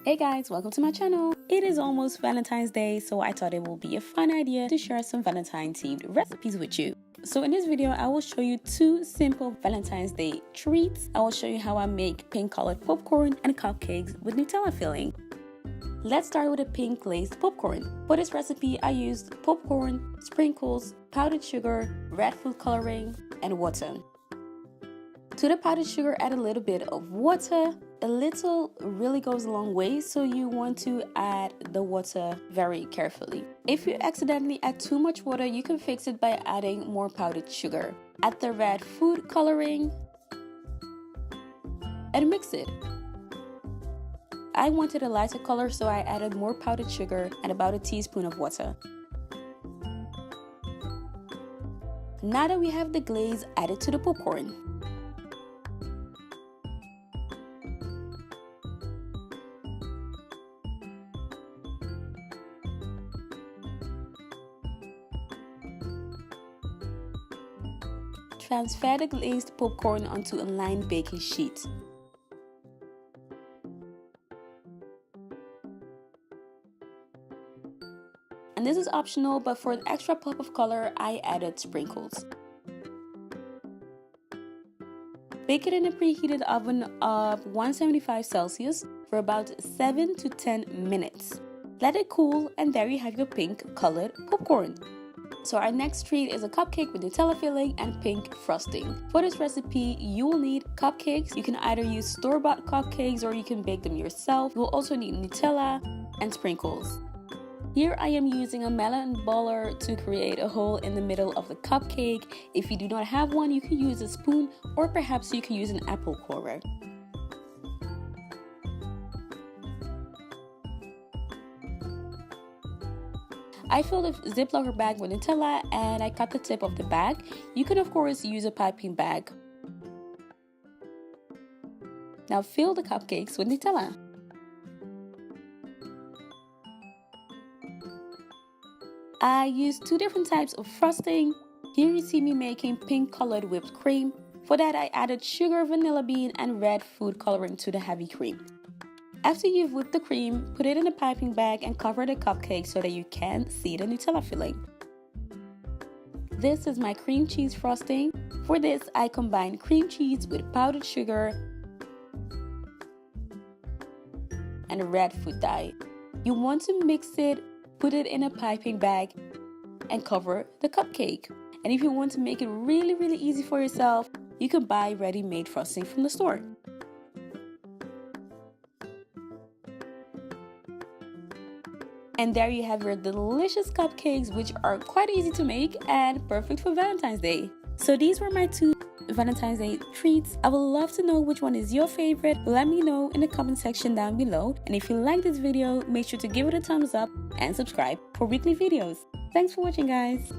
Hey guys, welcome to my channel. It is almost Valentine's Day, so I thought it would be a fun idea to share some Valentine themed recipes with you. So in this video, I will show you two simple Valentine's Day treats. I will show you how I make pink colored popcorn and cupcakes with Nutella filling. Let's start with a pink glazed popcorn. For this recipe, I used popcorn, sprinkles, powdered sugar, red food coloring, and water. To the powdered sugar, add a little bit of water. A little really goes a long way, so you want to add the water very carefully. If you accidentally add too much water, you can fix it by adding more powdered sugar. Add the red food coloring and mix it. I wanted a lighter color, so I added more powdered sugar and about a teaspoon of water. Now that we have the glaze added to the popcorn, transfer the glazed popcorn onto a lined baking sheet. And this is optional, but for an extra pop of color, I added sprinkles. Bake it in a preheated oven of 175 Celsius for about 7 to 10 minutes. Let it cool, and there you have your pink colored popcorn. So our next treat is a cupcake with Nutella filling and pink frosting. For this recipe, you will need cupcakes. You can either use store-bought cupcakes or you can bake them yourself. You will also need Nutella and sprinkles. Here I am using a melon baler to create a hole in the middle of the cupcake. If you do not have one, you can use a spoon or perhaps you can use an apple corer. I filled a Ziploc bag with Nutella and I cut the tip of the bag. You can of course use a piping bag. Now fill the cupcakes with Nutella. I used two different types of frosting. Here you see me making pink colored whipped cream. For that I added sugar, vanilla bean, and red food coloring to the heavy cream. After you've whipped the cream, put it in a piping bag and cover the cupcake so that you can see the Nutella filling. This is my cream cheese frosting. For this, I combine cream cheese with powdered sugar and red food dye. You want to mix it, put it in a piping bag, and cover the cupcake. And if you want to make it really easy for yourself, you can buy ready-made frosting from the store. And there you have your delicious cupcakes, which are quite easy to make and perfect for Valentine's Day. So these were my two Valentine's Day treats. I would love to know which one is your favorite. Let me know in the comment section down below. And if you like this video, make sure to give it a thumbs up and subscribe for weekly videos. Thanks for watching, guys.